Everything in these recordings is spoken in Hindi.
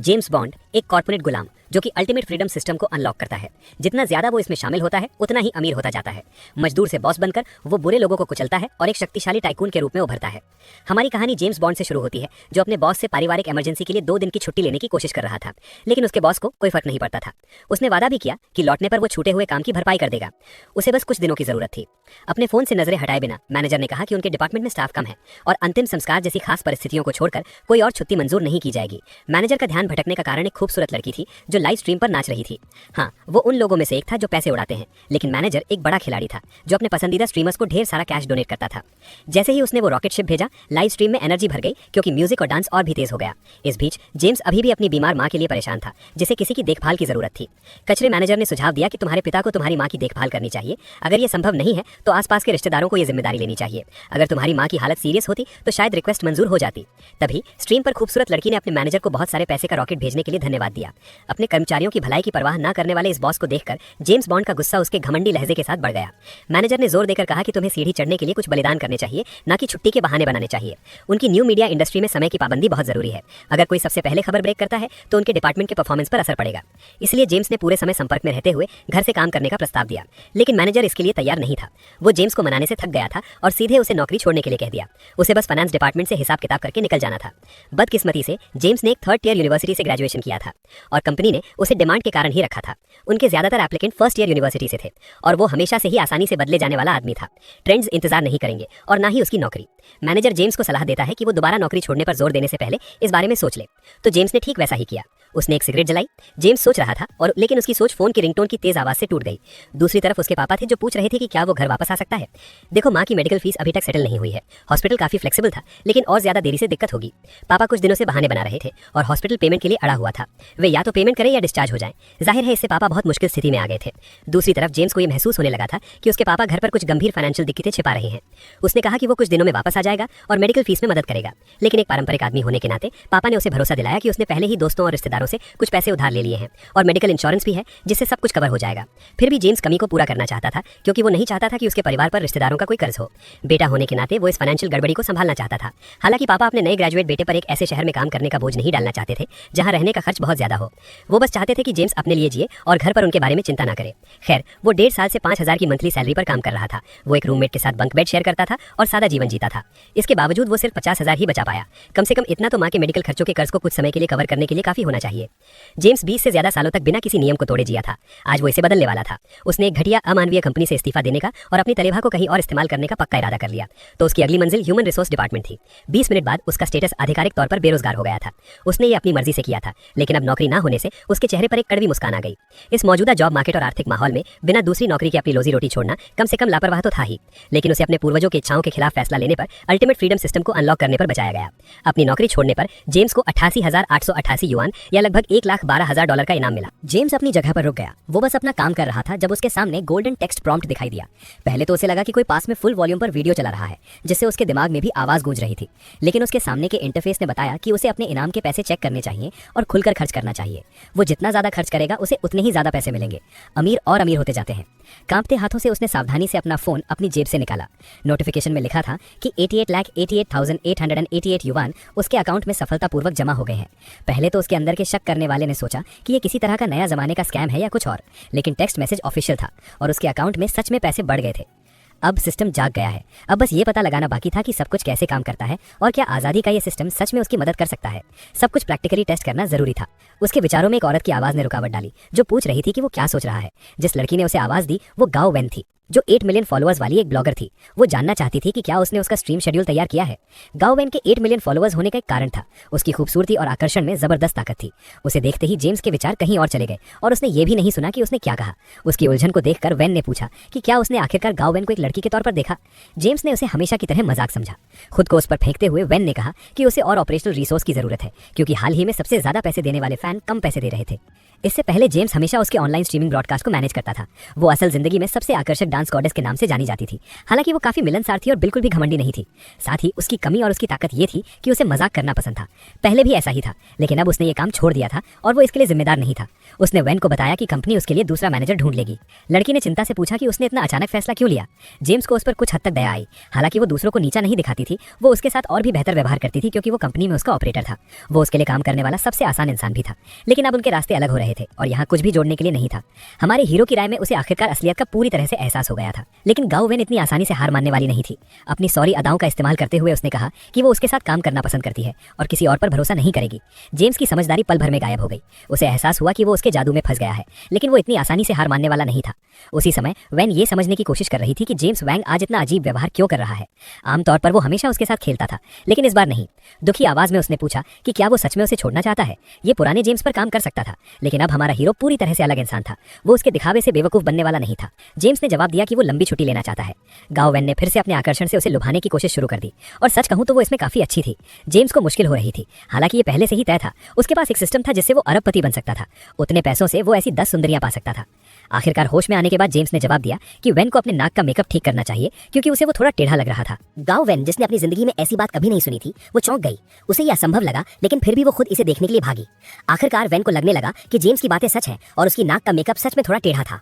जेम्स बॉन्ड एक कॉर्पोरेट गुलाम जो कि अल्टीमेट फ्रीडम सिस्टम को अनलॉक करता है। जितना ज्यादा वो इसमें शामिल होता है उतना ही अमीर होता जाता है। मजदूर से बॉस बनकर वो बुरे लोगों को कुचलता है और एक शक्तिशाली टाइकून के रूप में उभरता है। हमारी कहानी जेम्स बॉन्ड से शुरू होती है, जो अपने बॉस से पारिवारिक इमरजेंसी के लिए 2 दिन की छुट्टी लेने की कोशिश कर रहा था, लेकिन उसके बॉस को कोई फर्क नहीं पड़ता था। उसने वादा भी किया कि लौटने पर वो छूटे हुए काम की भरपाई कर देगा। उसे बस कुछ दिनों की जरूरत थी। अपने फोन से नजरें हटाए बिना मैनेजर ने कहा कि उनके डिपार्टमेंट में स्टाफ कम है और अंतिम संस्कार जैसी खास परिस्थितियों को छोड़कर कोई और छुट्टी मंजूर नहीं की जाएगी। मैनेजर का ध्यान भटकने का कारण एक खूबसूरत लड़की थी जो लाइव स्ट्रीम पर नाच रही थी। हाँ, वो उन लोगों में से एक था जो पैसे उड़ाते हैं, लेकिन मैनेजर एक बड़ा खिलाड़ी था जो अपने पसंदीदा स्ट्रीमर्स को ढेर सारा कैश डोनेट करता था। जैसे ही उसने वो रॉकेट शिप भेजा, लाइव स्ट्रीम में एनर्जी भर गई क्योंकि म्यूजिक और डांस और भी तेज हो गया। इस बीच जेम्स अभी भी अपनी बीमार माँ के लिए परेशान था, जिसे किसी की देखभाल की जरूरत थी। कचरे मैनेजर ने सुझाव दिया कि तुम्हारे पिता को तुम्हारी माँ की देखभाल करनी चाहिए। अगर ये संभव नहीं है तो आसपास के रिश्तेदारों को ये जिम्मेदारी लेनी चाहिए। अगर तुम्हारी माँ की हालत सीरियस होती तो शायद रिक्वेस्ट मंजूर हो जाती। तभी स्ट्रीम पर खूबसूरत लड़की ने अपने मैनेजर को बहुत सारे पैसे का रॉकेट भेजने के लिए धन्यवाद दिया। अपने कर्मचारियों की भलाई की परवाह न करने वाले इस बॉस को देखकर जेम्स बॉन्ड का गुस्सा उसके घमंडी लहजे के साथ बढ़ गया। मैनेजर ने जोर देकर कहा कि तुम्हें सीढ़ी चढ़ने के लिए कुछ बलिदान करने चाहिए, ना कि छुट्टी के बहाने बनाने चाहिए। उनकी न्यू मीडिया इंडस्ट्री में समय की पाबंदी बहुत जरूरी है। अगर कोई सबसे पहले खबर ब्रेक करता है तो उनके डिपार्टमेंट के परफॉर्मेंस पर असर पड़ेगा। इसलिए जेम्स ने पूरे समय संपर्क में रहते हुए घर से काम करने का प्रस्ताव दिया, लेकिन मैनेजर इसके लिए तैयार नहीं था। वो जेम्स को मनाने से थक गया था और सीधे उसे नौकरी छोड़ने के लिए कह दिया। उसे बस फाइनेंस डिपार्टमेंट से हिसाब किताब करके निकल जाना था। बदकिस्मती से जेम्स ने एक 3rd ईयर यूनिवर्सिटी से ग्रेजुएशन किया था और कंपनी ने उसे डिमांड के कारण ही रखा था। उनके ज्यादातर एप्लीकेंट 1st ईयर यूनिवर्सिटी से थे और वो हमेशा से ही आसानी से बदले जाने वाला आदमी था। ट्रेंड्स इंतजार नहीं करेंगे और ना ही उसकी नौकरी। मैनेजर जेम्स को सलाह देता है कि वो दोबारा नौकरी छोड़ने पर जोर देने से पहले इस बारे में सोच ले, तो जेम्स ने ठीक वैसा ही किया। उसने एक सिगरेट जलाई। जेम्स सोच रहा था लेकिन उसकी सोच फोन की रिंगटोन की तेज आवाज से टूट गई। दूसरी तरफ उसके पापा थे जो पूछ रहे थे कि क्या वो घर वापस आ सकता है। देखो, माँ की मेडिकल फीस अभी तक सेटल नहीं हुई है। हॉस्पिटल काफी फ्लेक्सिबल था, लेकिन और ज्यादा देरी से दिक्कत होगी। पापा कुछ दिनों से बहाने बना रहे थे और हॉस्पिटल पेमेंट के लिए अड़ा हुआ था। वे या तो पेमेंट करें या डिस्चार्ज हो जाएं। जाहिर है इससे पापा बहुत मुश्किल स्थिति में आ गए थे। दूसरी तरफ जेम्स को यह महसूस होने लगा था कि उसके पापा घर पर कुछ गंभीर फाइनेंशियल दिक्कतें छिपा रहे हैं। उसने कहा कि वो कुछ दिनों में वापस आ जाएगा और मेडिकल फीस में मदद करेगा, लेकिन एक पारंपरिक आदमी होने के नाते पापा ने उसे भरोसा दिलाया कि उसने पहले ही दोस्तों और रिश्तेदारों से कुछ पैसे उधार ले लिए हैं और मेडिकल इंश्योरेंस भी है जिससे सब कुछ कवर हो जाएगा। फिर भी जेम्स कमी को पूरा करना चाहता था क्योंकि वो नहीं चाहता था कि उसके परिवार पर रिश्तेदारों का कोई कर्ज हो। बेटा होने के नाते वो इस फाइनेंशियल गड़बड़ी को संभालना चाहता था। हालांकि पापा अपने नए ग्रेजुएट बेटे पर एक ऐसे शहर में काम करने का बोझ नहीं डालना चाहते थे जहां रहने का खर्च बहुत ज्यादा हो। वो बस चाहते थे कि जेम्स अपने लिए जिए और घर पर उनके बारे में चिंता ना करे। खैर, वो 1.5 साल से 5,000 की मंथली सैलरी पर काम कर रहा था। वो एक रूममेट के साथ बंक बेड शेयर करता था और सादा जीवन जीता था। इसके बावजूद वो सिर्फ 50,000 ही बचा पाया। कम से कम इतना तो माँ के मेडिकल खर्चों के कर्ज को कुछ समय के लिए कवर करने के लिए काफी होना चाहिए। जेम्स 20 से ज्यादा सालों तक बिना किसी नियम को तोड़े जिया था। आज वो इसे बदलने वाला था। उसने एक घटिया अमानवीय कंपनी से इस्तीफा देने का और अपनी तलेभा को कहीं और इस्तेमाल करने का पक्का इरादा कर लिया। तो उसकी अगली मंजिल ह्यूमन रिसोर्स डिपार्टमेंट थी। 20 मिनट बाद उसका स्टेटस आधिकारिक तौर पर बेरोजगार हो गया था। उसने ये अपनी मर्जी से किया था, लेकिन अब नौकरी ना होने से उसके चेहरे पर एक कड़वी मुस्कान आ गई। इस मौजूदा जॉब मार्केट और आर्थिक माहौल में बिना दूसरी नौकरी की अपनी रोजी रोटी छोड़ना कम से कम लापरवाह तो था ही, लेकिन उसे अपने पूर्वजों की इच्छाओं के खिलाफ फैसला लेने पर, अल्टीमेट फ्रीडम सिस्टम को अनलॉक करने पर बचाया गया। अपनी नौकरी छोड़ने पर जेम्स को 88,888 युआन या लगभग $1,12,000 का इनाम मिला। जेम्स अपनी जगह पर रुक गया। वो बस अपना काम कर रहा था जब उसके सामने गोल्डन टेक्स्ट प्रॉम्प्ट दिखाई दिया। पहले तो उसे लगा कि कोई पास में फुल वॉल्यूम पर वीडियो चला रहा है, जिससे उसके दिमाग में भी आवाज गूंज रही थी। लेकिन उसके सामने के इंटरफेस ने बताया कि उसे अपने इनाम के पैसे चेक करने चाहिए और खुलकर खर्च करना चाहिए। वो जितना ज्यादा खर्च करेगा उसे उतने ही ज्यादा पैसे मिलेंगे। अमीर और अमीर होते जाते हैं। कांपते हाथों से उसने सावधानी से अपना फोन अपनी जेब से निकाला। नोटिफिकेशन में लिखा था कि 88,88,888 युवान उसके अकाउंट में सफलतापूर्वक जमा हो गए हैं। पहले तो उसके अंदर के शक करने वाले ने सोचा कि ये किसी तरह का नया जमाने का स्कैम है या कुछ और, लेकिन टेक्स्ट मैसेज ऑफिशियल था और उसके अकाउंट में सच में पैसे बढ़ गए थे। अब सिस्टम जाग गया है। अब बस ये पता लगाना बाकी था कि सब कुछ कैसे काम करता है और क्या आज़ादी का ये सिस्टम सच में उसकी मदद कर सकता है। सब कुछ प्रैक्टिकली टेस्ट करना जरूरी था। उसके विचारों में एक औरत की आवाज़ ने रुकावट डाली, जो पूछ रही थी कि वो क्या सोच रहा है। जिस लड़की ने उसे आवाज़ दी वो गाओ वेन थी, जो 8 मिलियन फॉलोअर्स वाली एक ब्लॉगर थी। वो जानना चाहती थी कि क्या उसने उसका स्ट्रीम शेड्यूल तैयार किया है। गाओ वेन के 8 मिलियन फॉलोअर्स होने का एक कारण था। उसकी खूबसूरती और आकर्षण में जबरदस्त ताकत थी। उसे देखते ही जेम्स के विचार कहीं और चले गए और उसने ये भी नहीं सुना कि उसने क्या कहा। उसकी उलझन को देखकर वेन ने पूछा कि क्या उसने आखिरकार गाओ वेन को एक लड़की के तौर पर देखा। जेम्स ने उसे हमेशा की तरह मजाक समझा। खुद को उस पर फेंकते हुए वेन ने कहा कि उसे और ऑपरेशनल रिसोर्स की जरूरत है, क्योंकि हाल ही में सबसे ज्यादा पैसे देने वाले फैन कम पैसे दे रहे थे। इससे पहले जेम्स हमेशा उसके ऑनलाइन स्ट्रीमिंग ब्रॉडकास्ट को मैनेज करता था। वो असल जिंदगी में सबसे आकर्षक डांस डांस गॉडेस के नाम से जानी जाती थी। हालांकि वो काफी मिलनसार थी और बिल्कुल भी घमंडी नहीं थी। साथ ही उसकी कमी और उसकी ताकत ये थी कि उसे मजाक करना पसंद था। पहले भी ऐसा ही था, लेकिन अब उसने ये काम छोड़ दिया था और वो इसके लिए जिम्मेदार नहीं था। उसने वैन को बताया कि कंपनी उसके लिए दूसरा मैनेजर ढूंढ लेगी। लड़की ने चिंता से पूछा कि उसने इतना अचानक फैसला क्यों लिया। जेम्स को उस पर कुछ हद तक दया आई। हालांकि वो दूसरों को नीचा नहीं दिखाती थी, वो उसके साथ और भी बेहतर व्यवहार करती थी क्योंकि वो कंपनी में उसका ऑपरेटर था। वो उसके लिए काम करने वाला सबसे आसान इंसान भी था। लेकिन अब उनके रास्ते अलग हो रहे थे और यहाँ कुछ भी जोड़ने के लिए नहीं था। हमारे हीरो की राय में उसे आखिरकार असलियत का पूरी तरह से एहसास हो गया था। लेकिन गाओ वेन इतनी आसानी से हार मानने वाली नहीं थी। अपनी सॉरी अदाओं का इस्तेमाल करते हुए उसने कहा कि वो उसके साथ काम करना पसंद करती है और किसी और पर भरोसा नहीं करेगी। जेम्स की समझदारी पल भर में गायब हो गई। उसे एहसास हुआ कि वो उसके जादू में फंस गया है, लेकिन वो इतनी आसानी से हार मानने वाला नहीं था। उसी समय वैन ये समझने की कोशिश कर रही थी कि जेम्स वैंग आज इतना अजीब व्यवहार क्यों कर रहा है। आमतौर पर वो हमेशा उसके साथ खेलता था, लेकिन इस बार नहीं। दुखी आवाज में उसने पूछा कि क्या वो सच में उसे छोड़ना चाहता है। ये पुराने जेम्स पर काम कर सकता था, लेकिन अब हमारा हीरो पूरी तरह से अलग इंसान था। वो उसके दिखावे से बेवकूफ बनने वाला नहीं था। जेम्स ने जवाब दिया कि वो लंबी छुट्टी लेना चाहता है। गाओ वैन ने फिर से अपने आकर्षण से उसे लुभाने की कोशिश शुरू कर दी, और सच कहूं तो वो इसमें काफी अच्छी थी। जेम्स को मुश्किल हो रही थी, हालांकि ये पहले से ही तय था। उसके पास एक सिस्टम था जिससे वो अरबपति बन सकता था। उतने पैसों से वो ऐसी 10 सुंदरियां पा सकता था। आखिरकार होश में आने के बाद जेम्स ने जवाब दिया कि वैन को अपने नाक का मेकअप ठीक करना चाहिए क्योंकि उसे वो थोड़ा टेढ़ा लग रहा था। गाओ वैन, जिसने अपनी जिंदगी में ऐसी बात कभी नहीं सुनी थी, वो चौंक गई। उसे यह असंभव लगा, लेकिन फिर भी वो खुद इसे देखने के लिए भागी। आखिरकार वैन को लगने लगा कि जेम्स की बातें सच हैं और उसकी नाक का मेकअप सच में थोड़ा टेढ़ा था।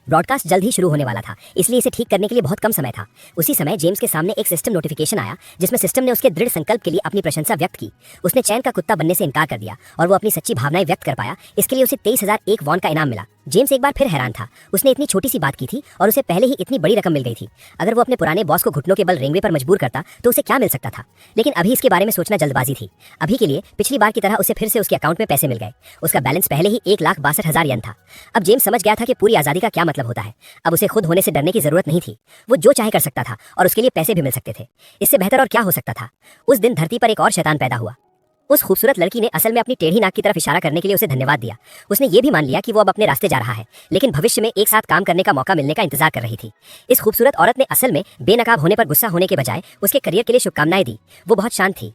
ब्रॉडकास्ट जल्द ही शुरू होने वाला था, इसलिए इसे ठीक करने के लिए बहुत कम समय था। उसी समय जेम्स के सामने एक सिस्टम नोटिफिकेशन आया जिसमें सिस्टम ने उसके दृढ़ संकल्प के लिए अपनी प्रशंसा व्यक्त की। उसने चैन का कुत्ता बनने से इनकार कर दिया और वो अपनी सच्ची भावनाएं व्यक्त कर पाया। इसके लिए उसे 23,001 वॉन का इनाम मिला। जेम्स एक बार फिर हैरान था। उसने इतनी छोटी सी बात की थी और उसे पहले ही इतनी बड़ी रकम मिल गई थी। अगर वो अपने पुराने बॉस को घुटनों के बल रेंगवे पर मजबूर करता तो उसे क्या मिल सकता था। लेकिन अभी इसके बारे में सोचना जल्दबाजी थी। अभी के लिए पिछली बार की तरह उसे फिर से उसके अकाउंट में पैसे मिल गए। उसका बैलेंस पहले ही 1,62,000 यन था। अब जेम्स समझ गया था कि पूरी आजादी का क्या मतलब होता है। अब उसे खुद होने से डरने की जरूरत नहीं थी। वो जो चाहे कर सकता था और उसके लिए पैसे भी मिल सकते थे। इससे बेहतर और क्या हो सकता था। उस दिन धरती पर एक और शैतान पैदा हुआ। उस खूबसूरत लड़की ने असल में अपनी टेढ़ी नाक की तरफ इशारा करने के लिए उसे धन्यवाद दिया। उसने ये भी मान लिया कि वो अब अपने रास्ते जा रहा है, लेकिन भविष्य में एक साथ काम करने का मौका मिलने का इंतजार कर रही थी। इस खूबसूरत औरत ने असल में बेनकाब होने पर गुस्सा होने के बजाय उसके करियर के लिए शुभकामनाएं दी। वो बहुत शांत थी।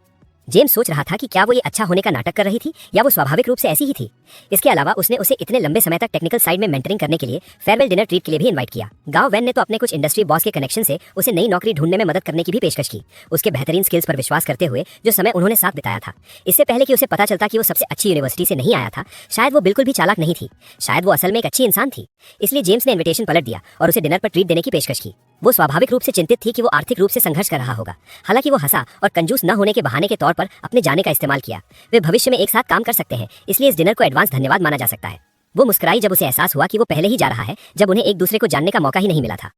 जेम्स सोच रहा था कि क्या वो ये अच्छा होने का नाटक कर रही थी या वो स्वाभाविक रूप से ऐसी ही थी। इसके अलावा उसने उसे इतने लंबे समय तक टेक्निकल साइड में मेंटरिंग करने के लिए फेयरवेल डिनर ट्रीट के लिए भी इनवाइट किया। गाओ वैन ने तो अपने कुछ इंडस्ट्री बॉस के कनेक्शन से उसे नई नौकरी ढूंढने में मदद करने की भी पेशकश की, उसके बेहतरीन स्किल्स पर विश्वास करते हुए जो समय उन्होंने साथ बिताया था। इससे पहले कि उसे पता चलता कि वो सबसे अच्छी यूनिवर्सिटी से नहीं आया था, शायद वो बिल्कुल भी चालाक नहीं थी। शायद वो असल में एक अच्छी इंसान थी। इसलिए जेम्स ने इन्विटेशन पलट दिया और उसे डिनर पर ट्रीट देने की पेशकश की। वो स्वाभाविक रूप से चिंतित थी कि वो आर्थिक रूप से संघर्ष कर रहा होगा। हालांकि वो हंसा और कंजूस न होने के बहाने के तौर पर अपने जाने का इस्तेमाल किया। वे भविष्य में एक साथ काम कर सकते हैं, इसलिए इस डिनर को एडवांस धन्यवाद माना जा सकता है। वो मुस्कुराई जब उसे एहसास हुआ कि वो पहले ही जा रहा है, जब उन्हें एक दूसरे को जानने का मौका ही नहीं मिला था।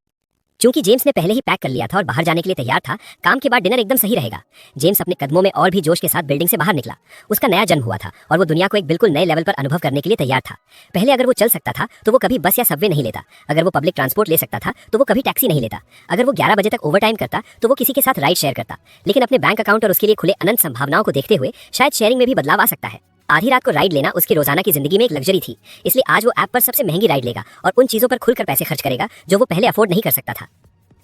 चूंकि जेम्स ने पहले ही पैक कर लिया था और बाहर जाने के लिए तैयार था, काम के बाद डिनर एकदम सही रहेगा। जेम्स अपने कदमों में और भी जोश के साथ बिल्डिंग से बाहर निकला। उसका नया जन्म हुआ था और वो दुनिया को एक बिल्कुल नए लेवल पर अनुभव करने के लिए तैयार था। पहले अगर वो चल सकता था तो वो कभी बस या सबवे नहीं लेता। अगर वो पब्लिक ट्रांसपोर्ट ले सकता था तो वो कभी टैक्सी नहीं लेता। अगर वो 11 बजे तक ओवरटाइम करता तो वो किसी के साथ राइड शेयर करता। लेकिन अपने बैंक अकाउंट और उसके लिए खुले अनंत संभावनाओं को देखते हुए शायद शेयरिंग में भी बदलाव आ सकता है। आधी रात को राइड लेना उसकी रोजाना की जिंदगी में एक लग्जरी थी, इसलिए आज वो ऐप पर सबसे महंगी राइड लेगा और उन चीजों पर खुलकर पैसे खर्च करेगा जो वो पहले अफोर्ड नहीं कर सकता था।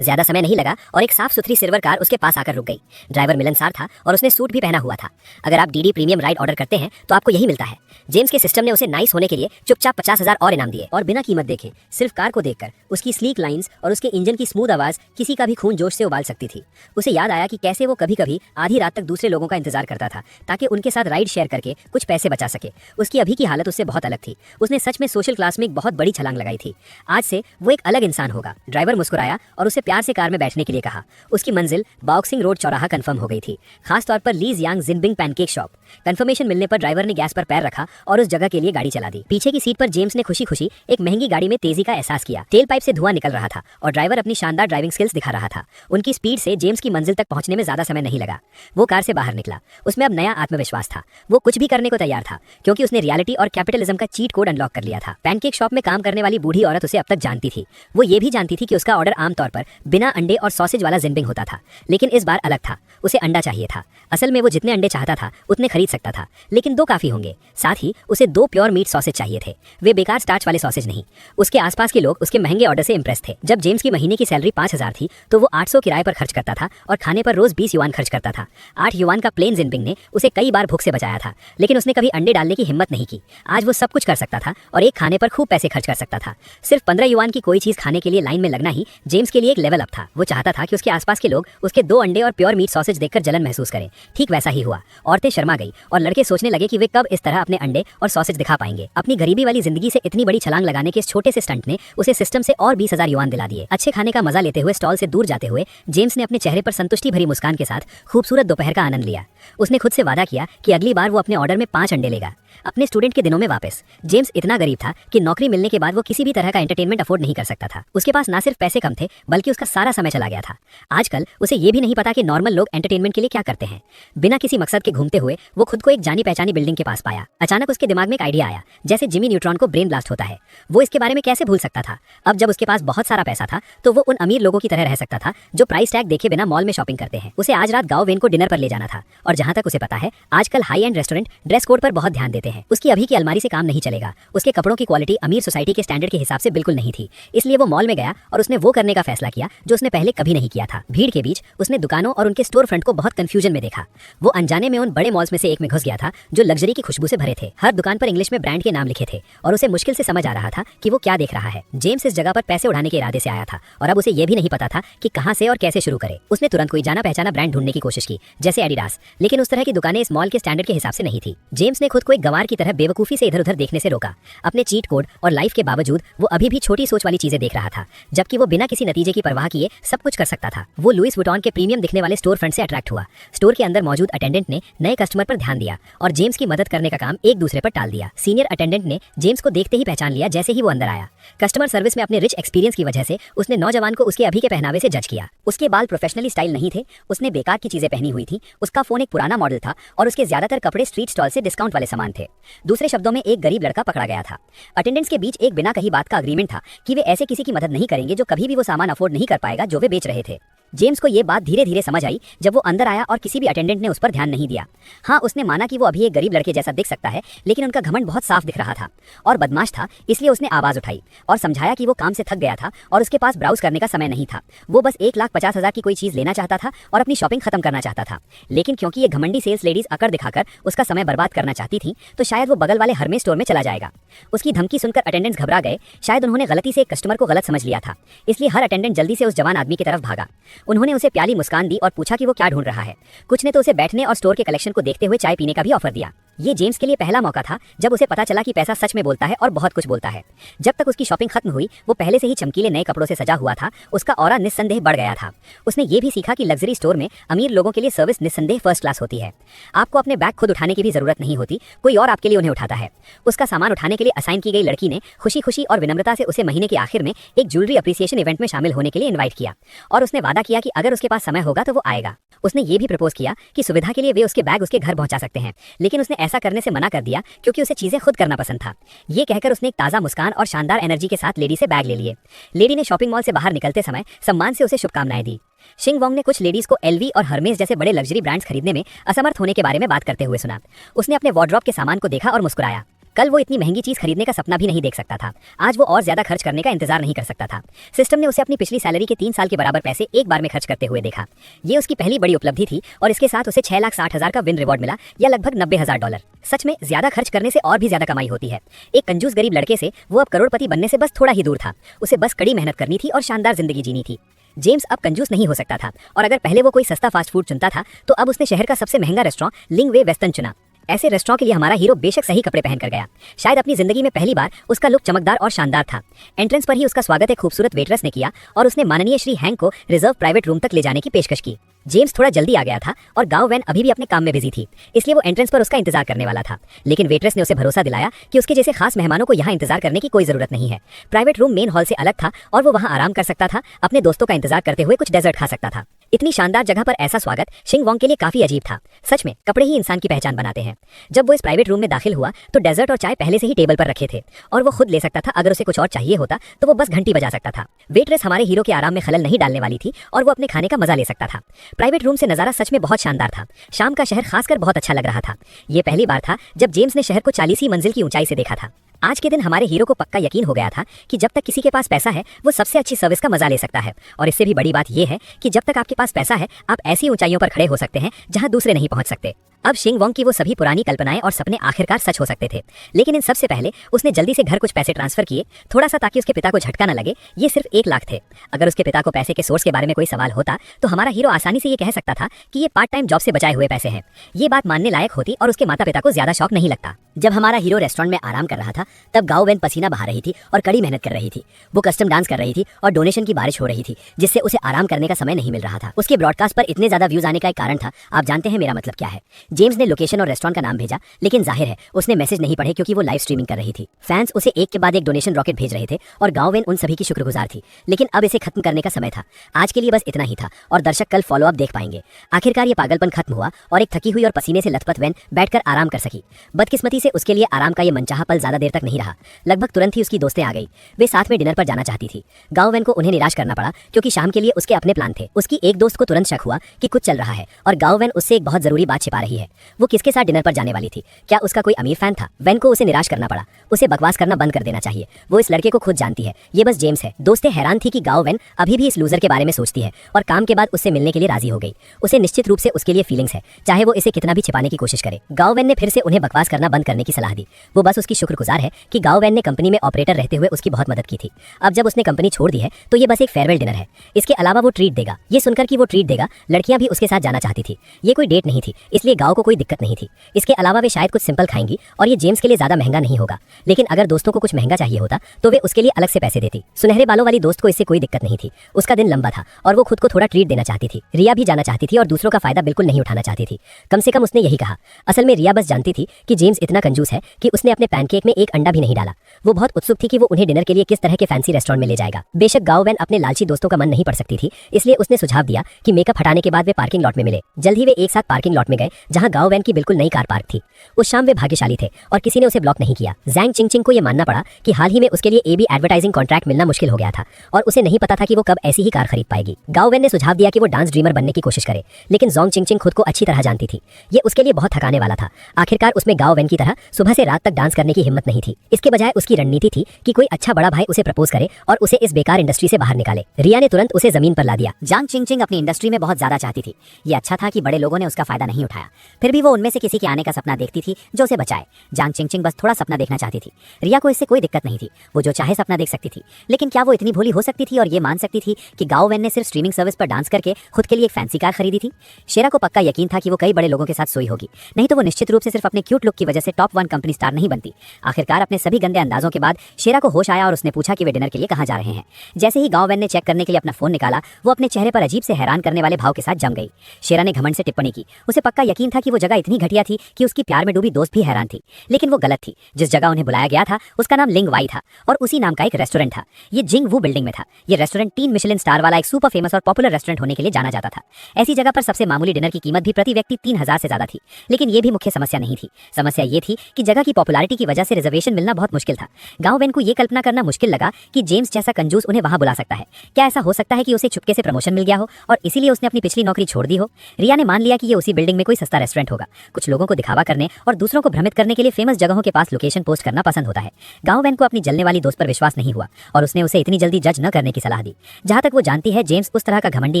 ज्यादा समय नहीं लगा और एक साफ सुथरी सिल्वर कार उसके पास आकर रुक गई। ड्राइवर मिलनसार था और उसने सूट भी पहना हुआ था। अगर आप डीडी प्रीमियम राइड ऑर्डर करते हैं तो आपको यही मिलता है। जेम्स के सिस्टम ने उसे नाइस होने के लिए चुपचाप 50,000 और इनाम दिए और बिना कीमत देखे सिर्फ कार को देखकर उसकी स्लीक लाइंस और उसके इंजन की स्मूथ आवाज किसी का भी खून जोश से उबाल सकती थी। उसे याद आया कि कैसे वो कभी कभी आधी रात तक दूसरे लोगों का इंतजार करता था ताकि उनके साथ राइड शेयर करके कुछ पैसे बचा सके। उसकी अभी की हालत उससे बहुत अलग थी। उसने सच में सोशल क्लास में एक बहुत बड़ी छलांग लगाई थी। आज से वो एक अलग इंसान होगा। ड्राइवर मुस्कुराया और उसे प्यार से कार में बैठने के लिए कहा। उसकी मंजिल बॉक्सिंग रोड चौराहा कंफर्म हो गई थी, खास तौर पर लीज यांग जिनबिंग पैनकेक शॉप। कंफर्मेशन मिलने पर ड्राइवर ने गैस पर पैर रखा और उस जगह के लिए गाड़ी चला दी। पीछे की सीट पर जेम्स ने खुशी खुशी एक महंगी गाड़ी में तेजी का एहसास किया। टेल पाइप से धुआं निकल रहा था और ड्राइवर अपनी शानदार ड्राइविंग स्किल्स दिखा रहा था। उनकी स्पीड से जेम्स की मंजिल तक पहुंचने में ज्यादा समय नहीं लगा। वो कार से बाहर निकला। उसमें अब नया आत्मविश्वास था। वो कुछ भी करने को तैयार था क्योंकि उसने रियलिटी और कैपिटलिज्म का चीट कोड अनलॉक कर लिया था। पैनकेक शॉप में काम करने वाली बूढ़ी औरत उसे अब तक जानती थी। वो ये भी जानती थी कि उसका ऑर्डर आमतौर पर बिना अंडे और सॉसेज वाला जिनपिंग होता था, लेकिन इस बार अलग था। उसे अंडा चाहिए था। असल में वो जितने अंडे चाहता था उतने खरीद सकता था, लेकिन 2 काफी होंगे। साथ ही उसे 2 प्योर मीट सॉसेज चाहिए थे, वे बेकार स्टार्च वाले सॉसेज नहीं। उसके आसपास के लोग उसके महंगे ऑर्डर से इंप्रेस थे। जब जेम्स की महीने की सैलरी 5000 थी तो वो 800 किराए पर खर्च करता था और खाने पर रोज 20 युआन खर्च करता था। 8 युआन का प्लेन जिनपिंग ने उसे कई बार भूख से बचाया था, लेकिन उसने कभी अंडे डालने की हिम्मत नहीं की। आज वो सब कुछ कर सकता था और एक खाने पर खूब पैसे खर्च कर सकता था। सिर्फ 15 युआन की कोई चीज खाने के लिए लाइन में लगना ही जेम्स के लिए एक लेवल अप था। वो चाहता था कि उसके आसपास के लोग उसके 2 अंडे और प्योर मीट सॉसेज देखकर जलन महसूस करें। ठीक वैसा ही हुआ। औरतें शर्मा गई और लड़के सोचने लगे कि वे कब इस तरह अपने अंडे और सॉसेज दिखा पाएंगे। अपनी गरीबी वाली जिंदगी से इतनी बड़ी छलांग लगाने के इस छोटे से स्टंट ने उसे सिस्टम से और 20,000 युआन दिला दिए। अच्छे खाने का मजा लेते हुए स्टॉल से दूर जाते हुए जेम्स ने अपने चेहरे पर संतुष्टि भरी मुस्कान के साथ खूबसूरत दोपहर का आनंद लिया। उसने खुद से वादा किया कि अगली बार वो अपने ऑर्डर में 5 अंडे लेगा। अपने स्टूडेंट के दिनों में वापस जेम्स इतना गरीब था कि नौकरी मिलने के बाद वो किसी भी तरह का एंटरटेनमेंट अफोर्ड नहीं कर सकता था। उसके पास ना सिर्फ पैसे कम थे, बल्कि उसका सारा समय चला गया था। आजकल उसे ये भी नहीं पता कि नॉर्मल लोग एंटरटेनमेंट के लिए क्या करते हैं। बिना किसी मकसद के घूमते हुए वो खुद को एक जानी पहचानी बिल्डिंग के पास पाया। अचानक उसके दिमाग में एक आइडिया आया, जैसे जिमी न्यूट्रॉन को ब्रेन ब्लास्ट होता है। वो इसके बारे में कैसे भूल सकता था। अब जब उसके पास बहुत सारा पैसा था तो वो उन अमीर लोगों की तरह रह सकता था जो प्राइस टैग देखे बिना मॉल में शॉपिंग करते हैं। उसे आज रात गाओ वेन को डिनर पर ले जाना था, और जहां तक उसे पता है आजकल high and restaurant dress code पर बहुत ध्यान देते हैं। उसकी अभी की अलमारी से काम नहीं चलेगा। उसके कपड़ों की क्वालिटी अमीर सोसाइटी के स्टैंडर्ड के हिसाब से बिल्कुल नहीं थी। इसलिए वो मॉल में गया और उसने वो करने का फैसला किया जो उसने पहले कभी नहीं किया था। भीड़ के बीच उसने दुकानों और उनके स्टोर फ्रंट को बहुत कंफ्यूजन में देखा। वो अनजाने में उन बड़े मॉल्स में से एक में घुस गया था जो लग्जरी की खुशबू से भरे थे। हर दुकान पर इंग्लिश में ब्रांड के नाम लिखे थे और उसे मुश्किल से समझ आ रहा था कि वो क्या देख रहा है। जेम्स इस जगह पर पैसे उड़ाने के इरादे से आया था और अब उसे ये भी नहीं पता था कि कहां से और कैसे शुरू करे। उसने तुरंत कोई जाना पहचाना ब्रांड ढूंढने की कोशिश की, जैसे एडिडास, लेकिन उस तरह की दुकानें इस मॉल के स्टैंडर्ड के हिसाब से नहीं थी। जेम्स ने खुद को एक गंवार की तरह बेवकूफी से इधर उधर देखने से रोका। अपने चीट कोड और लाइफ के बावजूद वो अभी भी छोटी सोच वाली चीजें देख रहा था, जबकि वो बिना किसी नतीजे की परवाह किए सब कुछ कर सकता था। वो लुइस वुइटन के प्रीमियम दिखने वाले स्टोर फ्रंट से अट्रैक्ट हुआ। स्टोर के अंदर मौजूद अटेंडेंट ने नए कस्टमर पर ध्यान दिया और जेम्स की मदद करने का काम एक दूसरे पर टाल दिया। सीनियर अटेंडेंट ने जेम्स को देखते ही पहचान लिया जैसे ही वो अंदर आया। कस्टमर सर्विस में अपने रिच एक्सपीरियंस की वजह से उसने नौजवान को उसके अभी के पहनावे से जज किया। उसके बाल प्रोफेशनली स्टाइल नहीं थे, उसने बेकार की चीजें पहनी हुई थी, उसका फोन एक पुराना मॉडल था और उसके ज्यादातर कपड़े स्ट्रीट स्टॉल से डिस्काउंट वाले सामान थे। दूसरे शब्दों में एक गरीब लड़का पकड़ा गया था। अटेंडेंट्स के बीच एक बिना कही बात का अग्रीमेंट था कि वे ऐसे किसी की मदद नहीं करेंगे जो कभी भी वो सामान अफोर्ड नहीं कर पाएगा जो वे बेच रहे थे। जेम्स को ये बात धीरे धीरे समझ आई जब वो अंदर आया और किसी भी अटेंडेंट ने उस पर ध्यान नहीं दिया। हाँ, उसने माना कि वो अभी एक गरीब लड़के जैसा दिख सकता है, लेकिन उनका घमंड बहुत साफ दिख रहा था और बदमाश था। इसलिए उसने आवाज उठाई और समझाया कि वो काम से थक गया था और उसके पास ब्राउज करने का समय नहीं था। वो बस 1,50,000 की कोई चीज लेना चाहता था और अपनी शॉपिंग खत्म करना चाहता था। लेकिन क्योंकि ये घमंडी सेल्स लेडीज अकड़ दिखाकर उसका समय बर्बाद करना चाहती थी, तो शायद वो बगल वाले हरमे स्टोर में चला जाएगा। उसकी धमकी सुनकर अटेंडेंट्स घबरा गए। शायद उन्होंने गलती से एक कस्टमर को गलत समझ लिया था, इसलिए हर अटेंडेंट जल्दी से उस जवान आदमी की तरफ भागा। उन्होंने उसे प्याली मुस्कान दी और पूछा कि वो क्या ढूंढ रहा है। कुछ ने तो उसे बैठने और स्टोर के कलेक्शन को देखते हुए चाय पीने का भी ऑफर दिया। ये जेम्स के लिए पहला मौका था जब उसे पता चला कि पैसा सच में बोलता है और बहुत कुछ बोलता है। जब तक उसकी शॉपिंग खत्म हुई, वो पहले से ही चमकीले नए कपड़ों से सजा हुआ था। उसका ऑरा निस्संदेह बढ़ गया था। उसने ये भी सीखा कि लग्जरी स्टोर में अमीर लोगों के लिए सर्विस निस्संदेह फर्स्ट क्लास होती है। आपको अपने बैग खुद उठाने की भी जरूरत नहीं होती, कोई और आपके लिए उन्हें उठाता है। उसका सामान उठाने के लिए असाइन की गई लड़की ने खुशी खुशी और विनम्रता से उसे महीने के आखिर में एक ज्वेलरी अप्रिसिएशन इवेंट में शामिल होने के लिए इन्वाइट किया और उसने वादा किया कि अगर उसके पास समय होगा तो वो आएगा। उसने ये भी प्रपोज किया कि सुविधा के लिए वे उसके बैग उसके घर पहुंचा सकते हैं, लेकिन उसने ऐसा करने से मना कर दिया क्योंकि उसे चीजें खुद करना पसंद था। ये कहकर उसने एक ताजा मुस्कान और शानदार एनर्जी के साथ लेडी से बैग ले लिए। लेडी ने शॉपिंग मॉल से बाहर निकलते समय सम्मान से उसे शुभकामनाएं दी। शिंग वोंग ने कुछ लेडीज को एलवी और हर्मेस जैसे बड़े लग्जरी ब्रांड्स खरीदने में असमर्थ होने के बारे में बात करते हुए सुना। उसने अपने वार्डरोब के सामान को देखा और मुस्कुराया। कल वो इतनी महंगी चीज खरीदने का सपना भी नहीं देख सकता था। आज वो और ज्यादा खर्च करने का इंतजार नहीं कर सकता था। सिस्टम ने उसे अपनी पिछली सैलरी के 3 साल के बराबर पैसे एक बार में खर्च करते हुए देखा। ये उसकी पहली बड़ी उपलब्धि थी और इसके साथ उसे 6,60,000 का विन रिवॉर्ड मिला, या लगभग $90,000। सच में ज्यादा खर्च करने से और भी ज्यादा कमाई होती है। एक कंजूस गरीब लड़के से वो अब करोड़पति बनने से बस थोड़ा ही दूर था। उसे बस कड़ी मेहनत करनी थी और शानदार जिंदगी जीनी थी। जेम्स अब कंजूस नहीं हो सकता था, और अगर पहले वो कोई सस्ता फास्ट फूड चुनता था तो अब उसने शहर का सबसे महंगा रेस्टोरेंट लिंग वे वेस्टर्न चुना। ऐसे रेस्टोरेंट के लिए हमारा हीरो बेशक सही कपड़े पहनकर गया। शायद अपनी जिंदगी में पहली बार उसका लुक चमकदार और शानदार था। एंट्रेंस पर ही उसका स्वागत एक खूबसूरत वेटरेस ने किया और उसने माननीय श्री हैंक को रिजर्व प्राइवेट रूम तक ले जाने की पेशकश की। जेम्स थोड़ा जल्दी आ गया था और गांव वैन अभी भी अपने काम में बिजी थी, इसलिए वो एंट्रेंस पर उसका इंतजार करने वाला था। लेकिन वेटरेस ने उसे भरोसा दिलाया कि उसके जैसे खास मेहमानों को यहाँ इंतजार करने की कोई जरूरत नहीं है। प्राइवेट रूम मेन हॉल से अलग था और वो वहाँ आराम कर सकता था, अपने दोस्तों का इंतजार करते हुए कुछ डेजर्ट खा सकता था। इतनी शानदार जगह पर ऐसा स्वागत शिंग वोंग के लिए काफी अजीब था। सच में कपड़े ही इंसान की पहचान बनाते हैं। जब वो इस प्राइवेट रूम में दाखिल हुआ तो डेजर्ट और चाय पहले से ही टेबल पर रखे थे और वो खुद ले सकता था। अगर उसे कुछ और चाहिए होता तो वो बस घंटी बजा सकता था। वेट्रेस हमारे हीरो के आराम में खलल नहीं डालने वाली थी और वो अपने खाने का मजा ले सकता था। प्राइवेट रूम से नजारा सच में बहुत शानदार था। शाम का शहर खासकर बहुत अच्छा लग रहा था। ये पहली बार था जब जेम्स ने शहर को 40वीं मंजिल की ऊंचाई से देखा था। आज के दिन हमारे हीरो को पक्का यकीन हो गया था कि जब तक किसी के पास पैसा है वो सबसे अच्छी सर्विस का मजा ले सकता है। और इससे भी बड़ी बात यह है कि जब तक आपके पास पैसा है आप ऐसी ऊंचाइयों पर खड़े हो सकते हैं जहां दूसरे नहीं पहुंच सकते। अब शिंग वोंग की वो सभी पुरानी कल्पनाएं और सपने आखिरकार सच हो सकते थे। लेकिन इन सबसे पहले उसने जल्दी से घर कुछ पैसे ट्रांसफर किए, थोड़ा सा, ताकि उसके पिता को झटका न लगे। ये सिर्फ 1 लाख थे। अगर उसके पिता को पैसे के सोर्स के बारे में कोई सवाल होता तो हमारा हीरो आसानी से ये कह सकता था कि ये पार्ट टाइम जॉब से बचाए हुए पैसे हैं। ये बात मानने लायक होती और उसके माता पिता को ज्यादा शौक नहीं लगता। जब हमारा हीरो रेस्टोरेंट में आराम कर रहा था तब गाओ वेन पसीना बहा रही थी और कड़ी मेहनत कर रही थी। वो कस्टम डांस कर रही थी और डोनेशन की बारिश हो रही थी, जिससे उसे आराम करने का समय नहीं मिल रहा था। उसके ब्रॉडकास्ट पर इतने ज्यादा व्यूज आने का एक कारण था। आप जानते हैं मेरा मतलब क्या है। जेम्स ने लोकेशन और रेस्टोरेंट का नाम भेजा, लेकिन जाहिर है उसने मैसेज नहीं पढ़े क्योंकि वो लाइव स्ट्रीमिंग कर रही थी। फैंस उसे एक के बाद एक डोनेशन रॉकेट भेज रहे थे और गाओ वेन उन सभी की शुक्रगुजार थी। लेकिन अब इसे खत्म करने का समय था। आज के लिए बस इतना ही था और दर्शक कल फॉलो अप देख पाएंगे। आखिरकार ये पागलपन खत्म हुआ और एक थकी हुई और पसीने से लथपथ वेन बैठकर आराम कर सकी। बदकिस्मती से उसके लिए आराम का ये मनचाहा पल ज्यादा देर तक नहीं रहा। लगभग तुरंत ही उसकी दोस्तें आ गई। वे साथ में डिनर पर जाना चाहती थी। गाओ वेन को उन्हें निराश करना पड़ा क्योंकि शाम के लिए उसके अपने प्लान थे। उसकी एक दोस्त को तुरंत शक हुआ कि कुछ चल रहा है और गाओ वेन उससे एक बहुत जरूरी बात छिपा रही है। वो किसके साथ डिनर पर जाने वाली थी? क्या उसका कोई अमीर फैन था? वेन को उसे निराश करना पड़ा। उसे बकवास करना बंद कर देना चाहिए। वो इस लड़के को खुद जानती है, ये बस जेम्स है। दोस्तें हैरान थी कि गाओ वेन अभी भी इस लूजर के बारे में सोचती है और काम के बाद उससे मिलने के लिए राजी हो गई। उसे निश्चित रूप से उसके लिए फीलिंग्स है, चाहे वो इसे कितना भी छिपाने की कोशिश करे। गाओ वेन ने फिर से उन्हें बकवास करना बंद करने की सलाह दी। वो बस उसकी शुक्रगुजार है कि गाओ वेन ने कंपनी में ऑपरेटर रहते हुए उसकी बहुत मदद की थी। अब जब उसने कंपनी छोड़ दी है तो ये बस एक फेयरवेल डिनर है। इसके अलावा वो ट्रीट देगा। ये सुनकर कि वो ट्रीट देगा, लड़कियां भी उसके साथ जाना चाहती थी। ये कोई डेट नहीं थी, इसलिए गाओ को कोई दिक्कत नहीं थी। इसके अलावा वे शायद कुछ सिंपल खाएंगी और ये जेम्स के लिए ज्यादा महंगा नहीं होगा। लेकिन अगर दोस्तों को कुछ महंगा चाहिए होता तो वे उसके लिए अलग से पैसे देती। सुनहरे बालों वाली दोस्त को इससे कोई दिक्कत नहीं थी। उसका दिन लंबा था और वो खुद को थोड़ा ट्रीट देना चाहती थी। रिया भी जाना चाहती थी और दूसरों का फायदा बिल्कुल नहीं उठाना चाहती थी। कम से कम उसने यही कहा। असल में रिया बस जानती थी कि जेम्स इतना कंजूस है कि उसने अपने पैनकेक में एक अंडा भी नहीं डाला। वो बहुत उत्सुक थी कि वो उन्हें डिनर के लिए किस तरह के फैंसी रेस्टोरेंट में ले जाएगा। बेशक गाओ वेन अपने लालची दोस्तों का मन नहीं पड़ सकती थी, इसलिए उसने सुझाव दिया कि मेकअप हटाने के बाद वे पार्किंग लॉट में मिले। जल्द ही वे एक साथ पार्किंग लॉट में गए जहां गाओ वेन की बिल्कुल नई कार पार्क थी। उस शाम वे भाग्यशाली थे और किसी ने उसे ब्लॉक नहीं किया। जैंग चिंगचिंग को यह मानना पड़ा कि हाल ही में उसके लिए एबी एडवर्टाइजिंग कॉन्ट्रैक्ट मिलना मुश्किल हो गया था और उसे नहीं पता था कि वो कब ऐसी ही कार खरीद पाएगी। गाओ वेन ने सुझाव दिया कि वो डांस ड्रीमर बनने की कोशिश करे, लेकिन जोंग चिंगचिंग खुद को अच्छी तरह जानती थी। ये उसके लिए बहुत थकाने वाला था। आखिरकार उसमें गाओ वेन की तरह सुबह से रात तक डांस करने की हिम्मत नहीं थी। इसके बजाय उसकी रणनीति थी कि कोई अच्छा बड़ा भाई उसे प्रपोज करे और उसे इस बेकार इंडस्ट्री से बाहर निकाले। रिया ने तुरंत उसे जमीन पर ला दिया। जांग चिंगचिंग अपनी इंडस्ट्री में बहुत ज्यादा चाहती थी। ये अच्छा था कि बड़े लोगों ने उसका फायदा नहीं उठाया। फिर भी वो उनमें से किसी के आने का सपना देखती थी जो उसे बचाए। जांग चिंगचिंग बस थोड़ा सपना देखना चाहती थी। रिया को इससे कोई दिक्कत नहीं थी। वो जो चाहे सपना देख सकती थी। लेकिन क्या वो इतनी भोली हो सकती थी और ये मान सकती थी कि गाओ वेन ने सिर्फ स्ट्रीमिंग सर्विस पर डांस करके खुद के लिए एक फैंसी कार खरीदी थी? शेरा को पक्का यकीन था कि वो कई बड़े लोगों के साथ सोई होगी, नहीं तो वो निश्चित रूप से सिर्फ अपने क्यूट लुक की वजह से टॉप 1 कंपनी स्टार नहीं बनती। आखिरकार अपने सभी गंदे अंदाजों के बाद शेरा को होश आया और उसने पूछा कि वे डिनर के लिए कहां जा रहे हैं। जैसे ही गाओ वेन ने चेक करने के लिए अपना फोन निकाला, वो अपने चेहरे पर अजीब से हैरान करने वाले भाव के साथ जम गई। शेरा ने घमंड से टिप्पणी की। उसे पक्का यकीन था कि वो जगह इतनी घटिया थी कि उसकी प्यार में डूबी दोस्त भी हैरान थी। लेकिन वो गलत थी। जिस जगह उन्हें बुलाया गया था उसका नाम लिंग वाई था और उसी नाम का एक रेस्टोरेंट था। ये जिंग वू बिल्डिंग में था। ये रेस्टोरेंट 3 मिशेलिन स्टार वाला एक सुपर फेमस और पॉपुलर रेस्टोरेंट होने के लिए जाना जाता था। ऐसी जगह पर सबसे मामूली डिनर की कीमत भी प्रति व्यक्ति 3000 से ज्यादा थी। लेकिन ये भी मुख्य समस्या नहीं थी। समस्या ये थी कि जगह की पॉपुलैरिटी की वजह से रिजर्वेशन मिलना बहुत मुश्किल था। गाओ वेन को ये कल्पना करना मुश्किल लगा कि जेम्स जैसा कंजूस उन्हें वहां बुला सकता है। क्या ऐसा हो सकता है कि उसे चुपके से प्रमोशन मिल गया हो और इसीलिए उसने अपनी पिछली नौकरी छोड़ दी हो? रिया ने मान लिया कि ये उसी बिल्डिंग में कोई सस्ता रेस्टोरेंट होगा। कुछ लोगों को दिखावा करने और दूसरों को भ्रमित करने के लिए फेमस जगहों के पास लोकेशन पोस्ट करना पसंद होता है। गाओ वेन को अपनी जलने वाली दोस्त पर विश्वास नहीं हुआ और उसने उसे इतनी जल्दी जज न करने की सलाह दी। जहां तक वो जानती है जेम्स उस तरह का घमंडी